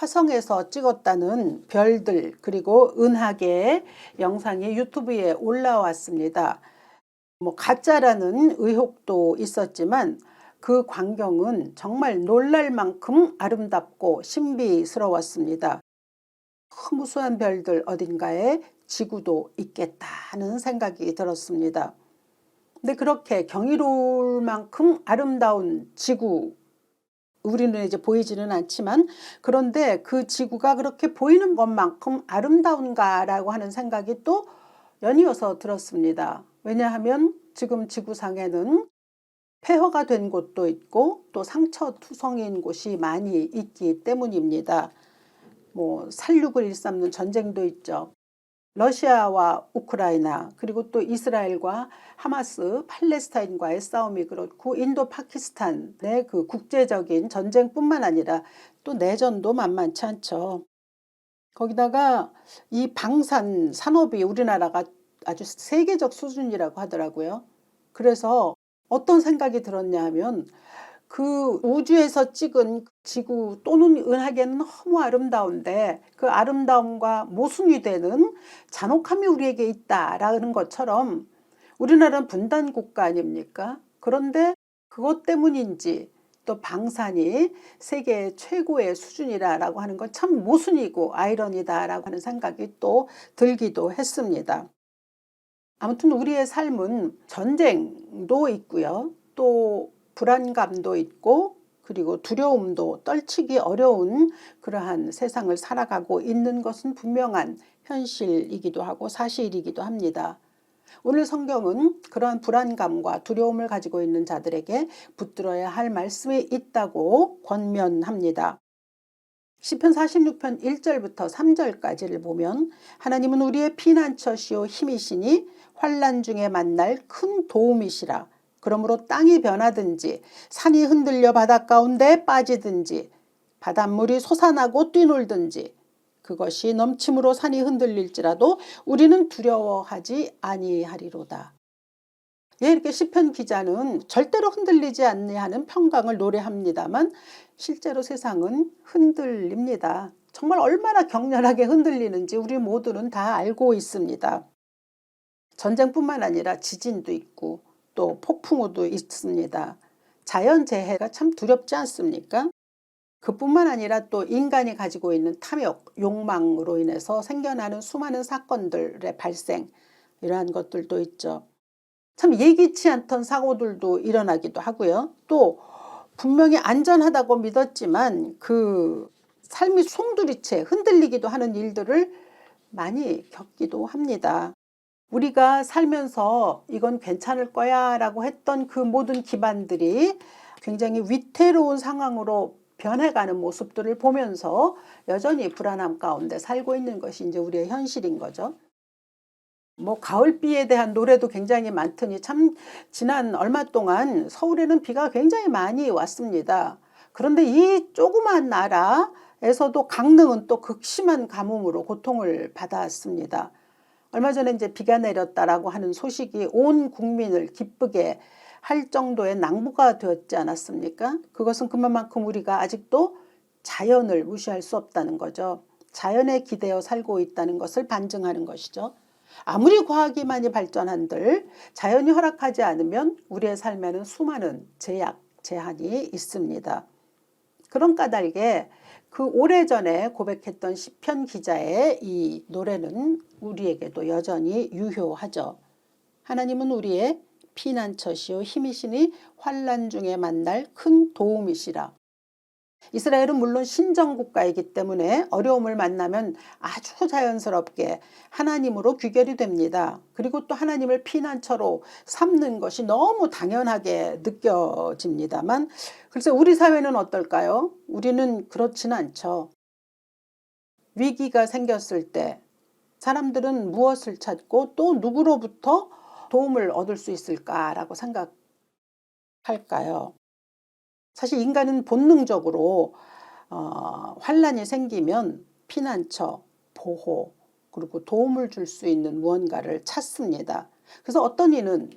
화성에서 찍었다는 별들 그리고 은하계의 영상이 유튜브에 올라왔습니다. 가짜라는 의혹도 있었지만 그 광경은 정말 놀랄 만큼 아름답고 신비스러웠습니다. 무수한 별들 어딘가에 지구도 있겠다는 생각이 들었습니다. 근데 그렇게 경이로울 만큼 아름다운 지구, 우리 눈에 이제 보이지는 않지만, 그런데 그 지구가 그렇게 보이는 것만큼 아름다운가라고 하는 생각이 또 연이어서 들었습니다. 왜냐하면 지금 지구상에는 폐허가 된 곳도 있고 또 상처투성이인 곳이 많이 있기 때문입니다. 살육을 일삼는 전쟁도 있죠. 러시아와 우크라이나, 그리고 또 이스라엘과 하마스, 팔레스타인과의 싸움이 그렇고, 인도 파키스탄의 그 국제적인 전쟁뿐만 아니라 또 내전도 만만치 않죠. 거기다가 이 방산 산업이 우리나라가 아주 세계적 수준이라고 하더라고요. 그래서 어떤 생각이 들었냐 하면, 그 우주에서 찍은 지구 또는 은하계는 너무 아름다운데 그 아름다움과 모순이 되는 잔혹함이 우리에게 있다라는 것처럼, 우리나라는 분단 국가 아닙니까? 그런데 그것 때문인지 또 방산이 세계 최고의 수준이라고 하는 건 참 모순이고 아이러니다라고 하는 생각이 또 들기도 했습니다. 아무튼 우리의 삶은 전쟁도 있고요. 또 불안감도 있고, 그리고 두려움도 떨치기 어려운 그러한 세상을 살아가고 있는 것은 분명한 현실이기도 하고 사실이기도 합니다. 오늘 성경은 그러한 불안감과 두려움을 가지고 있는 자들에게 붙들어야 할 말씀이 있다고 권면합니다. 시편 46편 1절부터 3절까지를 보면, 하나님은 우리의 피난처시요 힘이시니 환난 중에 만날 큰 도움이시라. 그러므로 땅이 변하든지 산이 흔들려 바닷 가운데 빠지든지 바닷물이 솟아나고 뛰놀든지 그것이 넘침으로 산이 흔들릴지라도 우리는 두려워하지 아니하리로다. 이렇게 시편 기자는 절대로 흔들리지 아니하는 평강을 노래합니다만, 실제로 세상은 흔들립니다. 정말 얼마나 격렬하게 흔들리는지 우리 모두는 다 알고 있습니다. 전쟁뿐만 아니라 지진도 있고 또 폭풍우도 있습니다. 자연재해가 참 두렵지 않습니까? 그뿐만 아니라 또 인간이 가지고 있는 탐욕, 욕망으로 인해서 생겨나는 수많은 사건들의 발생, 이러한 것들도 있죠. 참 예기치 않던 사고들도 일어나기도 하고요. 또 분명히 안전하다고 믿었지만 그 삶이 송두리째 흔들리기도 하는 일들을 많이 겪기도 합니다. 우리가 살면서 이건 괜찮을 거야 라고 했던 그 모든 기반들이 굉장히 위태로운 상황으로 변해가는 모습들을 보면서 여전히 불안함 가운데 살고 있는 것이 이제 우리의 현실인 거죠. 가을비에 대한 노래도 굉장히 많더니 참 지난 얼마 동안 서울에는 비가 굉장히 많이 왔습니다. 그런데 이 조그만 나라에서도 강릉은 또 극심한 가뭄으로 고통을 받았습니다. 얼마 전에 이제 비가 내렸다라고 하는 소식이 온 국민을 기쁘게 할 정도의 낭보가 되었지 않았습니까? 그것은 그만큼 우리가 아직도 자연을 무시할 수 없다는 거죠. 자연에 기대어 살고 있다는 것을 반증하는 것이죠. 아무리 과학이 많이 발전한들 자연이 허락하지 않으면 우리의 삶에는 수많은 제약, 제한이 있습니다. 그런 까닭에 그 오래전에 고백했던 시편 기자의 이 노래는 우리에게도 여전히 유효하죠. 하나님은 우리의 피난처시요 힘이시니 환난 중에 만날 큰 도움이시라. 이스라엘은 물론 신정국가이기 때문에 어려움을 만나면 아주 자연스럽게 하나님으로 귀결이 됩니다. 그리고 또 하나님을 피난처로 삼는 것이 너무 당연하게 느껴집니다만, 글쎄 우리 사회는 어떨까요? 우리는 그렇지는 않죠. 위기가 생겼을 때 사람들은 무엇을 찾고 또 누구로부터 도움을 얻을 수 있을까라고 생각할까요? 사실 인간은 본능적으로 환난이 생기면 피난처, 보호, 그리고 도움을 줄 수 있는 무언가를 찾습니다. 그래서 어떤 이는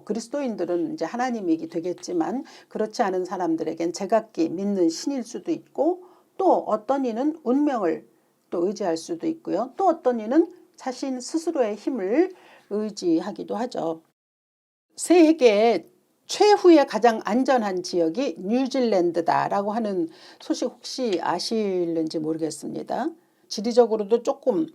그리스도인들은 이제 하나님이 되겠지만, 그렇지 않은 사람들에겐 제각기 믿는 신일 수도 있고, 또 어떤 이는 운명을 또 의지할 수도 있고요. 또 어떤 이는 자신 스스로의 힘을 의지하기도 하죠. 세계 최후의 가장 안전한 지역이 뉴질랜드다라고 하는 소식 혹시 아실는지 모르겠습니다. 지리적으로도 조금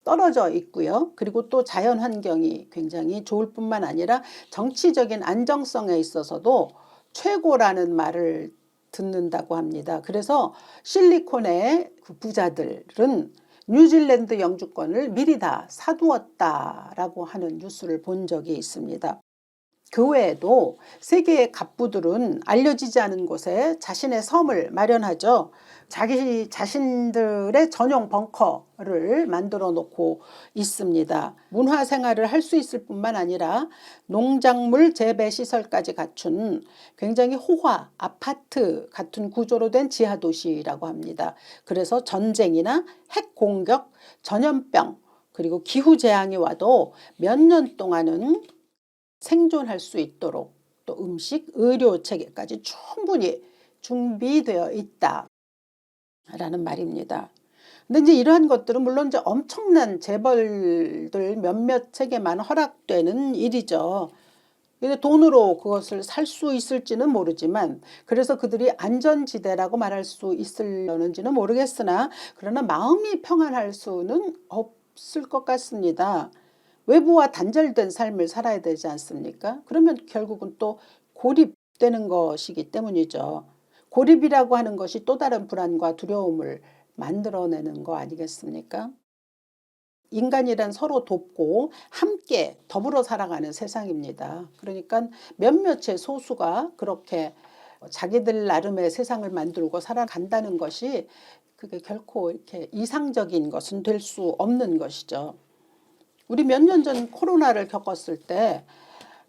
떨어져 있고요. 그리고 또 자연 환경이 굉장히 좋을 뿐만 아니라 정치적인 안정성에 있어서도 최고라는 말을 듣는다고 합니다. 그래서 실리콘의 그 부자들은 뉴질랜드 영주권을 미리 다 사두었다라고 하는 뉴스를 본 적이 있습니다. 그 외에도 세계의 갑부들은 알려지지 않은 곳에 자신의 섬을 마련하죠. 자기 자신들의 전용 벙커를 만들어 놓고 있습니다. 문화 생활을 할 수 있을 뿐만 아니라 농작물 재배 시설까지 갖춘 굉장히 호화 아파트 같은 구조로 된 지하 도시라고 합니다. 그래서 전쟁이나 핵 공격, 전염병 그리고 기후 재앙이 와도 몇 년 동안은 생존할 수 있도록 또 음식, 의료 체계까지 충분히 준비되어 있다라는 말입니다. 근데 이제 이러한 것들은 물론 이제 엄청난 재벌들 몇몇 책에만 허락되는 일이죠. 근데 돈으로 그것을 살 수 있을지는 모르지만 그래서 그들이 안전지대라고 말할 수 있을려는지는 모르겠으나 그러나 마음이 평안할 수는 없을 것 같습니다. 외부와 단절된 삶을 살아야 되지 않습니까? 그러면 결국은 또 고립되는 것이기 때문이죠. 고립이라고 하는 것이 또 다른 불안과 두려움을 만들어내는 거 아니겠습니까? 인간이란 서로 돕고 함께 더불어 살아가는 세상입니다. 그러니까 몇몇의 소수가 그렇게 자기들 나름의 세상을 만들고 살아간다는 것이 그게 결코 이렇게 이상적인 것은 될 수 없는 것이죠. 우리 몇 년 전 코로나를 겪었을 때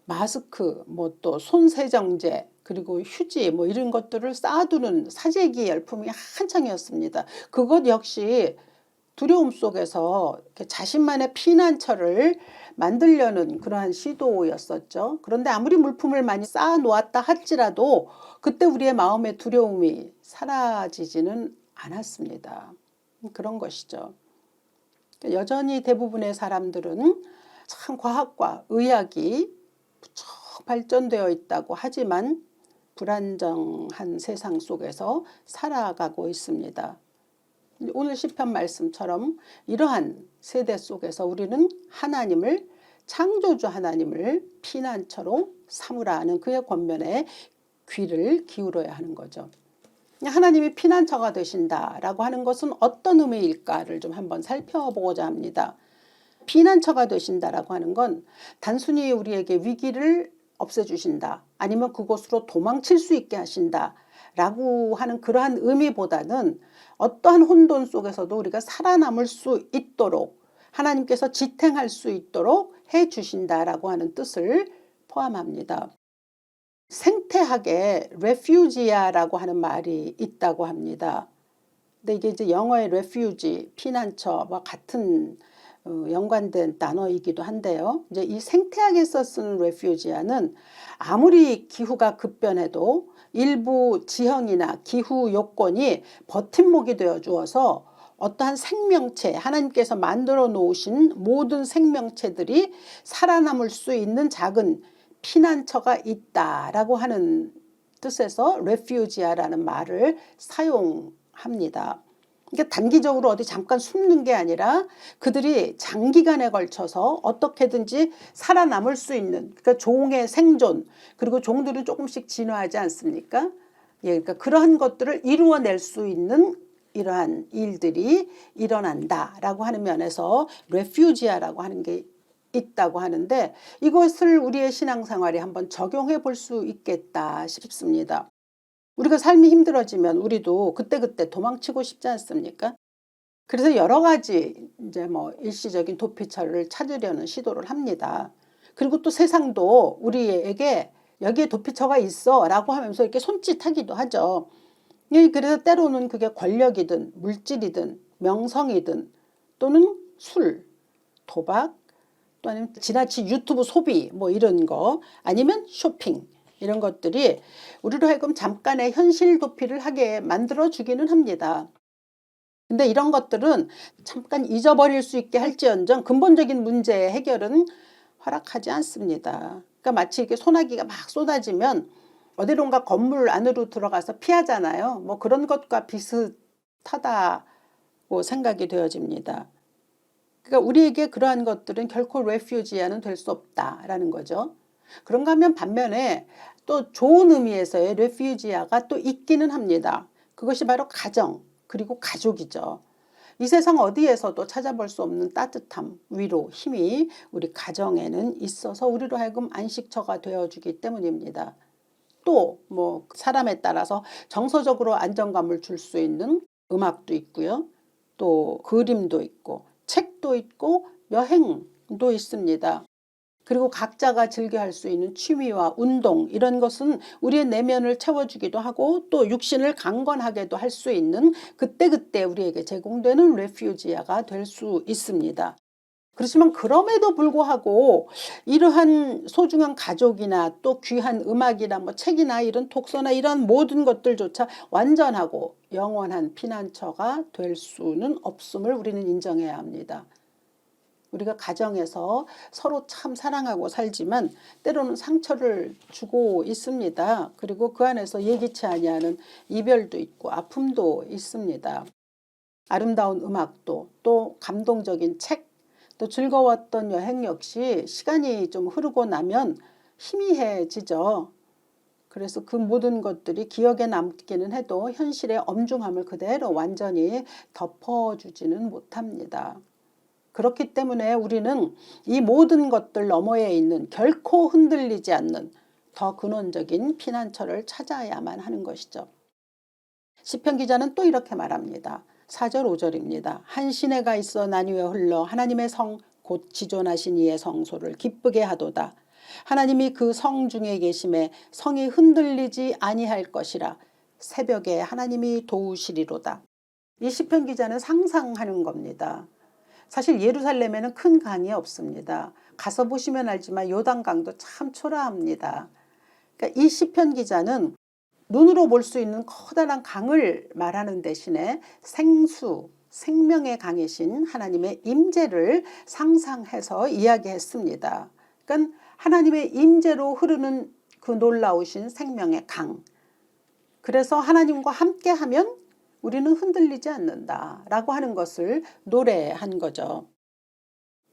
마스크, 뭐 또 손세정제, 그리고 휴지 뭐 이런 것들을 쌓아두는 사재기 열풍이 한창이었습니다. 그것 역시 두려움 속에서 자신만의 피난처를 만들려는 그러한 시도였었죠. 그런데 아무리 물품을 많이 쌓아 놓았다 할지라도 그때 우리의 마음의 두려움이 사라지지는 않았습니다. 그런 것이죠. 여전히 대부분의 사람들은 참 과학과 의학이 무척 발전되어 있다고 하지만 불안정한 세상 속에서 살아가고 있습니다. 오늘 시편 말씀처럼 이러한 세대 속에서 우리는 하나님을 창조주 하나님을 피난처로 삼으라 하는 그의 권면에 귀를 기울여야 하는 거죠. 하나님이 피난처가 되신다라고 하는 것은 어떤 의미일까를 좀 한번 살펴보고자 합니다. 피난처가 되신다라고 하는 건 단순히 우리에게 위기를 없애주신다 아니면 그곳으로 도망칠 수 있게 하신다라고 하는 그러한 의미보다는 어떠한 혼돈 속에서도 우리가 살아남을 수 있도록 하나님께서 지탱할 수 있도록 해주신다라고 하는 뜻을 포함합니다. 생태학에 refugee라고 하는 말이 있다고 합니다. 근데 이게 이제 영어의 refugee, 피난처와 같은 연관된 단어이기도 한데요. 이제 이 생태학에서 쓴 refugee는 아무리 기후가 급변해도 일부 지형이나 기후 요건이 버팀목이 되어 주어서 어떠한 생명체, 하나님께서 만들어 놓으신 모든 생명체들이 살아남을 수 있는 작은 피난처가 있다라고 하는 뜻에서 refugee라는 말을 사용합니다. 그러니까 단기적으로 어디 잠깐 숨는 게 아니라 그들이 장기간에 걸쳐서 어떻게든지 살아남을 수 있는 그러니까 종의 생존 그리고 종들은 조금씩 진화하지 않습니까? 예, 그러니까 그러한 것들을 이루어낼 수 있는 이러한 일들이 일어난다라고 하는 면에서 refugee라고 하는 게 있다고 하는데 이것을 우리의 신앙생활에 한번 적용해 볼 수 있겠다 싶습니다. 우리가 삶이 힘들어지면 우리도 그때그때 도망치고 싶지 않습니까? 그래서 여러 가지 이제 뭐 일시적인 도피처를 찾으려는 시도를 합니다. 그리고 또 세상도 우리에게 여기에 도피처가 있어 라고 하면서 이렇게 손짓하기도 하죠. 그래서 때로는 그게 권력이든 물질이든 명성이든 또는 술, 도박 또 아니면 지나친 유튜브 소비 뭐 이런 거 아니면 쇼핑 이런 것들이 우리로 하여금 잠깐의 현실 도피를 하게 만들어 주기는 합니다. 근데 이런 것들은 잠깐 잊어버릴 수 있게 할지언정 근본적인 문제의 해결은 허락하지 않습니다. 그러니까 마치 이렇게 소나기가 막 쏟아지면 어디론가 건물 안으로 들어가서 피하잖아요. 뭐 그런 것과 비슷하다고 생각이 되어집니다. 그러니까 우리에게 그러한 것들은 결코 레퓨지아는 될 수 없다라는 거죠. 그런가 하면 반면에 또 좋은 의미에서의 레퓨지아가 또 있기는 합니다. 그것이 바로 가정 그리고 가족이죠. 이 세상 어디에서도 찾아볼 수 없는 따뜻함, 위로, 힘이 우리 가정에는 있어서 우리로 하여금 안식처가 되어주기 때문입니다. 또 뭐 사람에 따라서 정서적으로 안정감을 줄 수 있는 음악도 있고요. 또 그림도 있고 책도 있고 여행도 있습니다. 그리고 각자가 즐겨 할 수 있는 취미와 운동 이런 것은 우리의 내면을 채워주기도 하고 또 육신을 강건하게도 할 수 있는 그때그때 우리에게 제공되는 레퓨지아가 될 수 있습니다. 그렇지만 그럼에도 불구하고 이러한 소중한 가족이나 또 귀한 음악이나 뭐 책이나 이런 독서나 이런 모든 것들조차 완전하고 영원한 피난처가 될 수는 없음을 우리는 인정해야 합니다. 우리가 가정에서 서로 참 사랑하고 살지만 때로는 상처를 주고 있습니다. 그리고 그 안에서 예기치 아니하는 이별도 있고 아픔도 있습니다. 아름다운 음악도 또 감동적인 책 또 즐거웠던 여행 역시 시간이 좀 흐르고 나면 희미해지죠. 그래서 그 모든 것들이 기억에 남기는 해도 현실의 엄중함을 그대로 완전히 덮어주지는 못합니다. 그렇기 때문에 우리는 이 모든 것들 너머에 있는 결코 흔들리지 않는 더 근원적인 피난처를 찾아야만 하는 것이죠. 시편 기자는 또 이렇게 말합니다. 4절 5절입니다. 한 시내가 있어 나뉘어 흘러 하나님의 성 곧 지존하신 이의 성소를 기쁘게 하도다. 하나님이 그 성 중에 계심에 성이 흔들리지 아니할 것이라. 새벽에 하나님이 도우시리로다. 이 시편 기자는 상상하는 겁니다. 사실 예루살렘에는 큰 강이 없습니다. 가서 보시면 알지만 요단강도 참 초라합니다. 그러니까 이 시편 기자는 눈으로 볼 수 있는 커다란 강을 말하는 대신에 생수, 생명의 강이신 하나님의 임재를 상상해서 이야기했습니다. 그러니까 하나님의 임재로 흐르는 그 놀라우신 생명의 강. 그래서 하나님과 함께하면 우리는 흔들리지 않는다라고 하는 것을 노래한 거죠.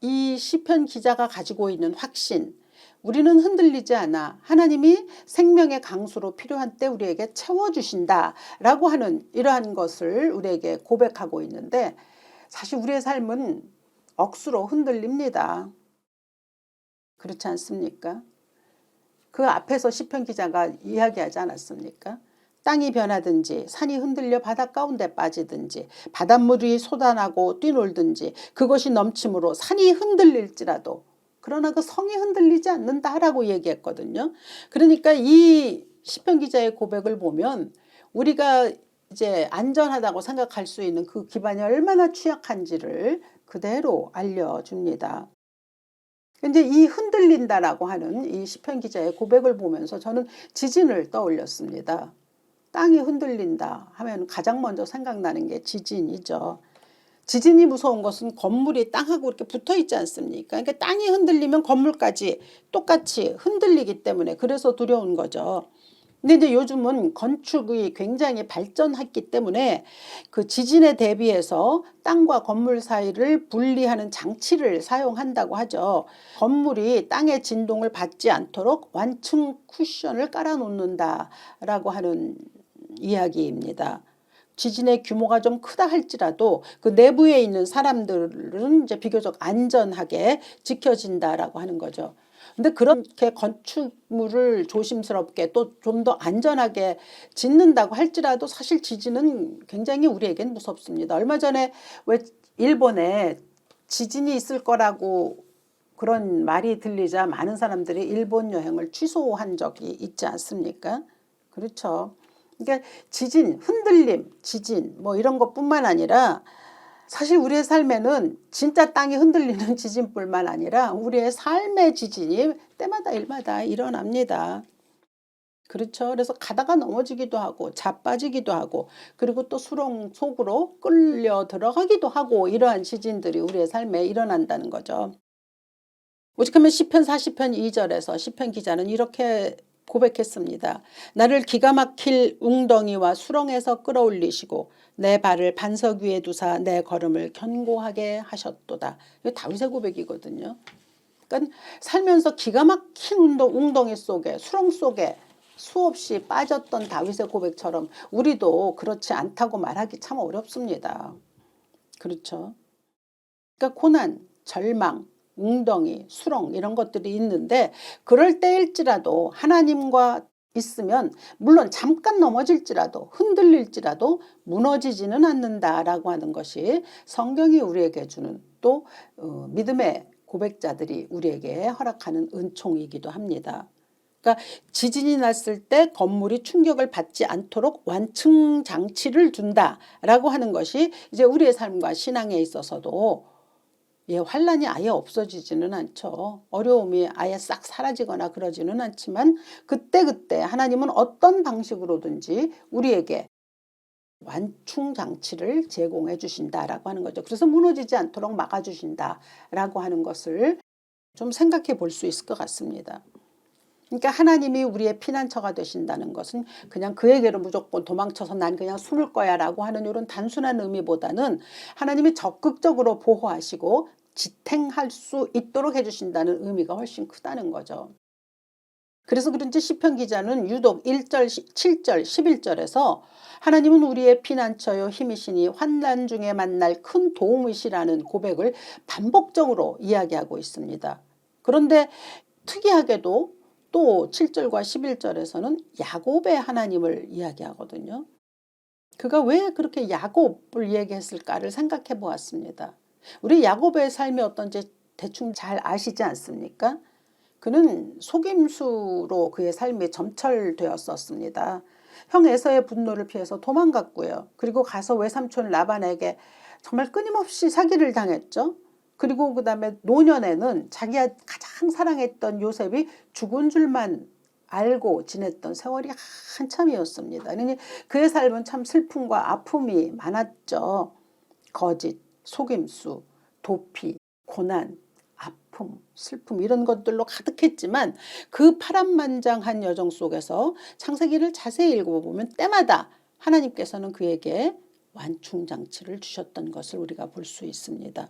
이 시편 기자가 가지고 있는 확신, 우리는 흔들리지 않아 하나님이 생명의 강수로 필요한 때 우리에게 채워주신다라고 하는 이러한 것을 우리에게 고백하고 있는데 사실 우리의 삶은 억수로 흔들립니다. 그렇지 않습니까? 그 앞에서 시편 기자가 이야기하지 않았습니까? 땅이 변하든지 산이 흔들려 바다 가운데 빠지든지 바닷물이 솟아나고 뛰놀든지 그것이 넘침으로 산이 흔들릴지라도 그러나 그 성이 흔들리지 않는다라고 얘기했거든요. 그러니까 이 시편 기자의 고백을 보면 우리가 이제 안전하다고 생각할 수 있는 그 기반이 얼마나 취약한지를 그대로 알려줍니다. 근데 이 흔들린다라고 하는 이 시편 기자의 고백을 보면서 저는 지진을 떠올렸습니다. 땅이 흔들린다 하면 가장 먼저 생각나는 게 지진이죠. 지진이 무서운 것은 건물이 땅하고 이렇게 붙어 있지 않습니까? 그러니까 땅이 흔들리면 건물까지 똑같이 흔들리기 때문에 그래서 두려운 거죠. 근데 이제 요즘은 건축이 굉장히 발전했기 때문에 그 지진에 대비해서 땅과 건물 사이를 분리하는 장치를 사용한다고 하죠. 건물이 땅의 진동을 받지 않도록 완충 쿠션을 깔아 놓는다라고 하는 이야기입니다. 지진의 규모가 좀 크다 할지라도 그 내부에 있는 사람들은 이제 비교적 안전하게 지켜진다라고 하는 거죠. 근데 그렇게 건축물을 조심스럽게 또 좀 더 안전하게 짓는다고 할지라도 사실 지진은 굉장히 우리에겐 무섭습니다. 얼마 전에 왜 일본에 지진이 있을 거라고 그런 말이 들리자 많은 사람들이 일본 여행을 취소한 적이 있지 않습니까? 그렇죠. 그러니까 지진, 흔들림, 지진 뭐 이런 것뿐만 아니라 사실 우리의 삶에는 진짜 땅이 흔들리는 지진뿐만 아니라 우리의 삶의 지진이 때마다 일마다 일어납니다. 그렇죠. 그래서 가다가 넘어지기도 하고 자빠지기도 하고 그리고 또 수렁 속으로 끌려 들어가기도 하고 이러한 지진들이 우리의 삶에 일어난다는 거죠. 오직하면 시편 40편 2절에서 시편 기자는 이렇게 고백했습니다. 나를 기가 막힐 웅덩이와 수렁에서 끌어올리시고 내 발을 반석 위에 두사 내 걸음을 견고하게 하셨도다. 이거 다윗의 고백이거든요. 그러니까 살면서 기가 막힌 웅덩이 속에 수렁 속에 수없이 빠졌던 다윗의 고백처럼 우리도 그렇지 않다고 말하기 참 어렵습니다. 그렇죠. 그러니까 고난, 절망, 웅덩이, 수렁 이런 것들이 있는데 그럴 때일지라도 하나님과 있으면 물론 잠깐 넘어질지라도 흔들릴지라도 무너지지는 않는다라고 하는 것이 성경이 우리에게 주는 또 믿음의 고백자들이 우리에게 허락하는 은총이기도 합니다. 그러니까 지진이 났을 때 건물이 충격을 받지 않도록 완충 장치를 둔다라고 하는 것이 이제 우리의 삶과 신앙에 있어서도 환란이 아예 없어지지는 않죠. 어려움이 아예 싹 사라지거나 그러지는 않지만 그때그때 하나님은 어떤 방식으로든지 우리에게 완충 장치를 제공해 주신다라고 하는 거죠. 그래서 무너지지 않도록 막아주신다라고 하는 것을 좀 생각해 볼 수 있을 것 같습니다. 그러니까 하나님이 우리의 피난처가 되신다는 것은 그냥 그에게로 무조건 도망쳐서 난 그냥 숨을 거야 라고 하는 이런 단순한 의미보다는 하나님이 적극적으로 보호하시고 지탱할 수 있도록 해주신다는 의미가 훨씬 크다는 거죠. 그래서 그런지 시편 기자는 유독 1절, 7절, 11절에서 하나님은 우리의 피난처요 힘이시니 환난 중에 만날 큰 도움이시라는 고백을 반복적으로 이야기하고 있습니다. 그런데 특이하게도 또 7절과 11절에서는 야곱의 하나님을 이야기하거든요. 그가 왜 그렇게 야곱을 얘기했을까를 생각해 보았습니다. 우리 야곱의 삶이 어떤지 대충 잘 아시지 않습니까? 그는 속임수로 그의 삶이 점철되었었습니다. 형 에서의 분노를 피해서 도망갔고요. 그리고 가서 외삼촌 라반에게 정말 끊임없이 사기를 당했죠. 그리고 그 다음에 노년에는 자기가 가장 사랑했던 요셉이 죽은 줄만 알고 지냈던 세월이 한참이었습니다. 그러니 그의 삶은 참 슬픔과 아픔이 많았죠. 거짓, 속임수, 도피, 고난, 아픔, 슬픔 이런 것들로 가득했지만 그 파란만장한 여정 속에서 창세기를 자세히 읽어보면 때마다 하나님께서는 그에게 완충장치를 주셨던 것을 우리가 볼 수 있습니다.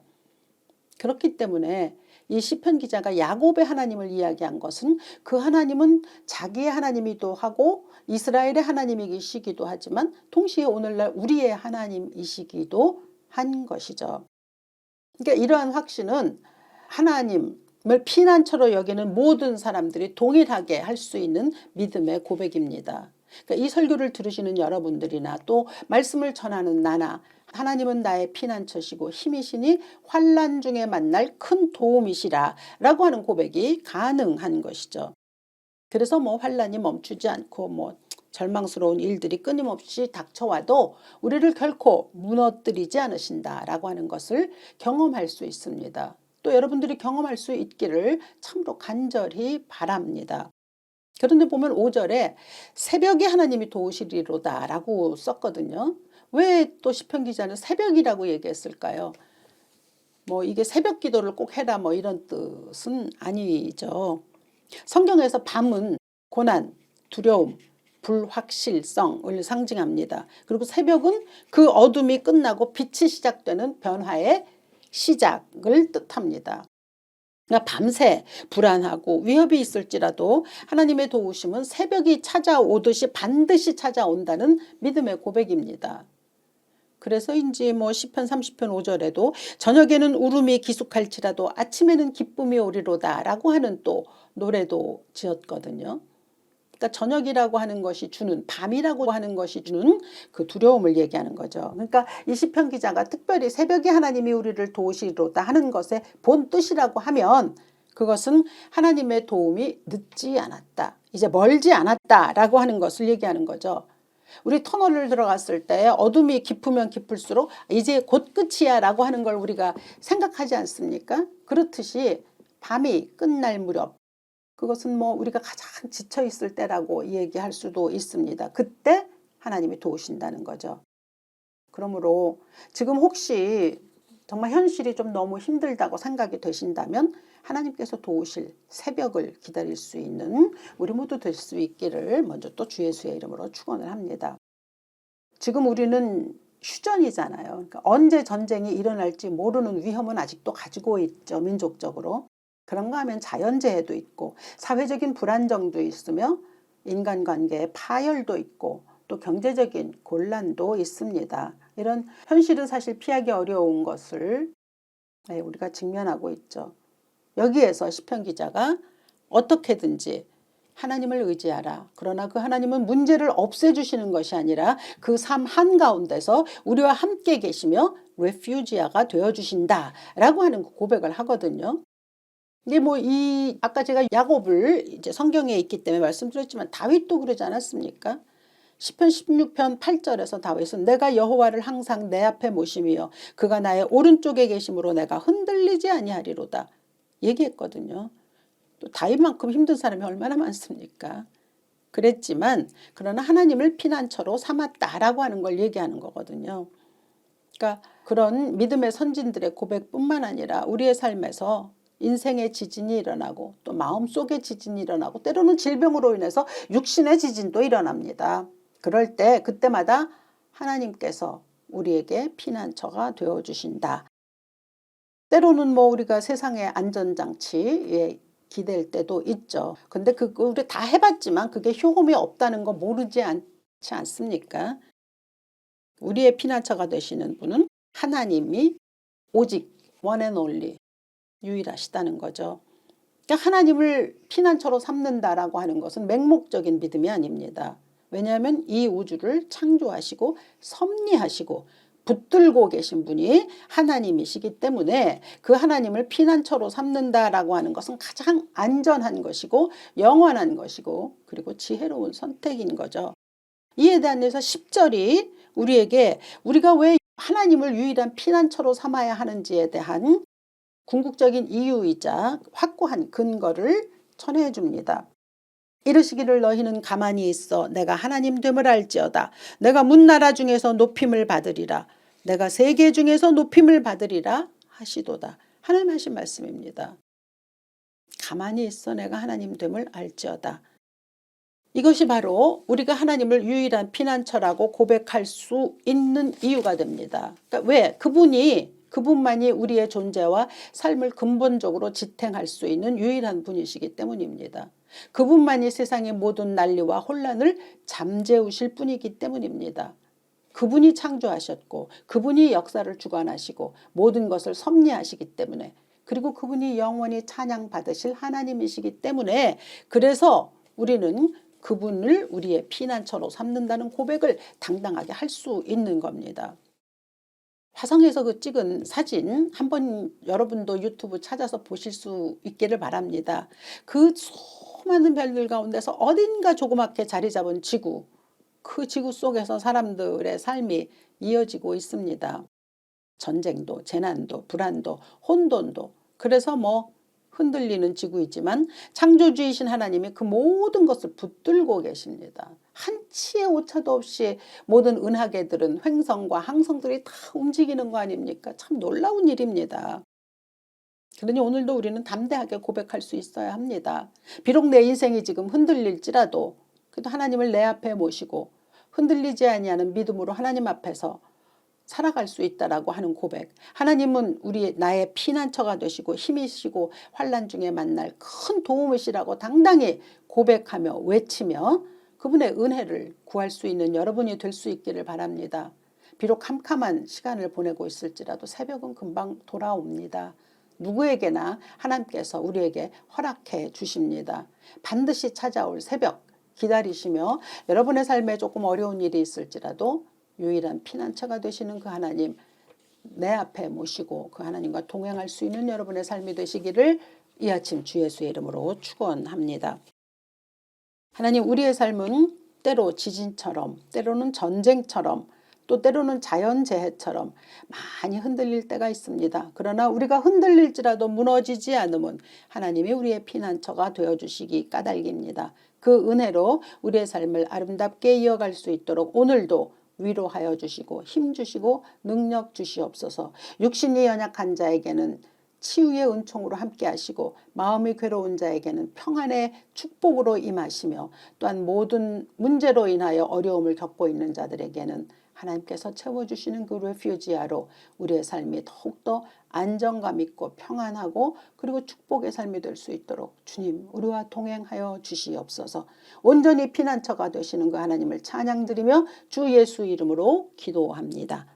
그렇기 때문에 이 시편 기자가 야곱의 하나님을 이야기한 것은 그 하나님은 자기의 하나님이기도 하고 이스라엘의 하나님이시기도 하지만 동시에 오늘날 우리의 하나님이시기도 한 것이죠. 그러니까 이러한 확신은 하나님을 피난처로 여기는 모든 사람들이 동일하게 할 수 있는 믿음의 고백입니다. 그러니까 이 설교를 들으시는 여러분들이나 또 말씀을 전하는 나나 하나님은 나의 피난처시고 힘이시니 환난 중에 만날 큰 도움이시라 라고 하는 고백이 가능한 것이죠. 그래서 환란이 멈추지 않고 절망스러운 일들이 끊임없이 닥쳐와도 우리를 결코 무너뜨리지 않으신다라고 하는 것을 경험할 수 있습니다. 또 여러분들이 경험할 수 있기를 참으로 간절히 바랍니다. 그런데 보면 5절에 새벽에 하나님이 도우시리로다 라고 썼거든요. 왜 또 시편 기자는 새벽이라고 얘기했을까요? 이게 새벽 기도를 꼭 해라 이런 뜻은 아니죠. 성경에서 밤은 고난, 두려움, 불확실성을 상징합니다. 그리고 새벽은 그 어둠이 끝나고 빛이 시작되는 변화의 시작을 뜻합니다. 그러니까 밤새 불안하고 위협이 있을지라도 하나님의 도우심은 새벽이 찾아오듯이 반드시 찾아온다는 믿음의 고백입니다. 그래서인지 시편 30편 5절에도 저녁에는 울음이 기숙할지라도 아침에는 기쁨이 오리로다 라고 하는 또 노래도 지었거든요. 그러니까 저녁이라고 하는 것이 주는 밤이라고 하는 것이 주는 그 두려움을 얘기하는 거죠. 그러니까 이 시편 기자가 특별히 새벽에 하나님이 우리를 도우시리로다 하는 것의 본 뜻이라고 하면 그것은 하나님의 도움이 늦지 않았다. 이제 멀지 않았다라고 하는 것을 얘기하는 거죠. 우리 터널을 들어갔을 때 어둠이 깊으면 깊을수록 이제 곧 끝이야 라고 하는 걸 우리가 생각하지 않습니까? 그렇듯이 밤이 끝날 무렵 그것은 뭐 우리가 가장 지쳐 있을 때라고 얘기할 수도 있습니다. 그때 하나님이 도우신다는 거죠. 그러므로 지금 혹시 정말 현실이 좀 너무 힘들다고 생각이 되신다면 하나님께서 도우실 새벽을 기다릴 수 있는 우리 모두 될 수 있기를 먼저 또 주 예수의 이름으로 축원을 합니다. 지금 우리는 휴전이잖아요. 그러니까 언제 전쟁이 일어날지 모르는 위험은 아직도 가지고 있죠. 민족적으로. 그런가 하면 자연재해도 있고 사회적인 불안정도 있으며 인간관계의 파열도 있고 또 경제적인 곤란도 있습니다. 이런 현실은 사실 피하기 어려운 것을 우리가 직면하고 있죠. 여기에서 시편 기자가 어떻게든지 하나님을 의지하라. 그러나 그 하나님은 문제를 없애주시는 것이 아니라 그 삶 한가운데서 우리와 함께 계시며 레퓨지아가 되어주신다 라고 하는 고백을 하거든요. 이게 뭐 아까 제가 야곱을 이제 성경에 있기 때문에 말씀드렸지만 다윗도 그러지 않았습니까? 시편 16편 8절에서 다윗은 내가 여호와를 항상 내 앞에 모심이여 그가 나의 오른쪽에 계심으로 내가 흔들리지 아니하리로다 얘기했거든요. 또 다윗만큼 힘든 사람이 얼마나 많습니까? 그랬지만 그러나 하나님을 피난처로 삼았다라고 하는 걸 얘기하는 거거든요. 그러니까 그런 믿음의 선진들의 고백뿐만 아니라 우리의 삶에서 인생의 지진이 일어나고 또 마음속의 지진이 일어나고 때로는 질병으로 인해서 육신의 지진도 일어납니다. 그럴 때 그때마다 하나님께서 우리에게 피난처가 되어주신다. 때로는 뭐 우리가 세상의 안전장치에 기댈 때도 있죠. 근데 우리 다 해봤지만 그게 효험이 없다는 거 모르지 않지 않습니까? 우리의 피난처가 되시는 분은 하나님이 오직 one and only 유일하시다는 거죠. 그러니까 하나님을 피난처로 삼는다라고 하는 것은 맹목적인 믿음이 아닙니다. 왜냐하면 이 우주를 창조하시고 섭리하시고 붙들고 계신 분이 하나님이시기 때문에 그 하나님을 피난처로 삼는다라고 하는 것은 가장 안전한 것이고 영원한 것이고 그리고 지혜로운 선택인 거죠. 이에 대해서 10절이 우리에게 우리가 왜 하나님을 유일한 피난처로 삼아야 하는지에 대한 궁극적인 이유이자 확고한 근거를 전해 줍니다. 이르시기를 너희는 가만히 있어 내가 하나님 됨을 알지어다. 내가 문나라 중에서 높임을 받으리라. 내가 세계 중에서 높임을 받으리라 하시도다. 하나님 하신 말씀입니다. 가만히 있어 내가 하나님 됨을 알지어다. 이것이 바로 우리가 하나님을 유일한 피난처라고 고백할 수 있는 이유가 됩니다. 그러니까 왜? 그분만이 우리의 존재와 삶을 근본적으로 지탱할 수 있는 유일한 분이시기 때문입니다. 그분만이 세상의 모든 난리와 혼란을 잠재우실 분이기 때문입니다. 그분이 창조하셨고 그분이 역사를 주관하시고 모든 것을 섭리하시기 때문에 그리고 그분이 영원히 찬양받으실 하나님이시기 때문에 그래서 우리는 그분을 우리의 피난처로 삼는다는 고백을 당당하게 할 수 있는 겁니다. 화성에서 찍은 사진 한번 여러분도 유튜브 찾아서 보실 수 있기를 바랍니다. 그 수많은 별들 가운데서 어딘가 조그맣게 자리 잡은 지구, 그 지구 속에서 사람들의 삶이 이어지고 있습니다. 전쟁도 재난도 불안도 혼돈도 그래서 뭐 흔들리는 지구이지만 창조주이신 하나님이 그 모든 것을 붙들고 계십니다. 한치의 오차도 없이 모든 은하계들은 횡성과 항성들이 다 움직이는 거 아닙니까? 참 놀라운 일입니다. 그러니 오늘도 우리는 담대하게 고백할 수 있어야 합니다. 비록 내 인생이 지금 흔들릴지라도 그래도 하나님을 내 앞에 모시고 흔들리지 아니하는 믿음으로 하나님 앞에서 살아갈 수 있다라고 하는 고백. 하나님은 나의 피난처가 되시고 힘이시고 환난 중에 만날 큰 도움이시라고 당당히 고백하며 외치며 그분의 은혜를 구할 수 있는 여러분이 될 수 있기를 바랍니다. 비록 캄캄한 시간을 보내고 있을지라도 새벽은 금방 돌아옵니다. 누구에게나 하나님께서 우리에게 허락해 주십니다. 반드시 찾아올 새벽 기다리시며 여러분의 삶에 조금 어려운 일이 있을지라도 유일한 피난처가 되시는 그 하나님 내 앞에 모시고 그 하나님과 동행할 수 있는 여러분의 삶이 되시기를 이 아침 주 예수의 이름으로 축원합니다. 하나님 우리의 삶은 때로 지진처럼 때로는 전쟁처럼 또 때로는 자연재해처럼 많이 흔들릴 때가 있습니다. 그러나 우리가 흔들릴지라도 무너지지 않으면 하나님이 우리의 피난처가 되어주시기 까닭입니다. 그 은혜로 우리의 삶을 아름답게 이어갈 수 있도록 오늘도 위로하여 주시고 힘 주시고 능력 주시옵소서. 육신이 연약한 자에게는 치유의 은총으로 함께 하시고 마음이 괴로운 자에게는 평안의 축복으로 임하시며 또한 모든 문제로 인하여 어려움을 겪고 있는 자들에게는 하나님께서 채워주시는 그 레퓨지아로 우리의 삶이 더욱더 안정감 있고 평안하고 그리고 축복의 삶이 될 수 있도록 주님 우리와 동행하여 주시옵소서. 온전히 피난처가 되시는 그 하나님을 찬양드리며 주 예수 이름으로 기도합니다.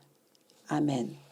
아멘.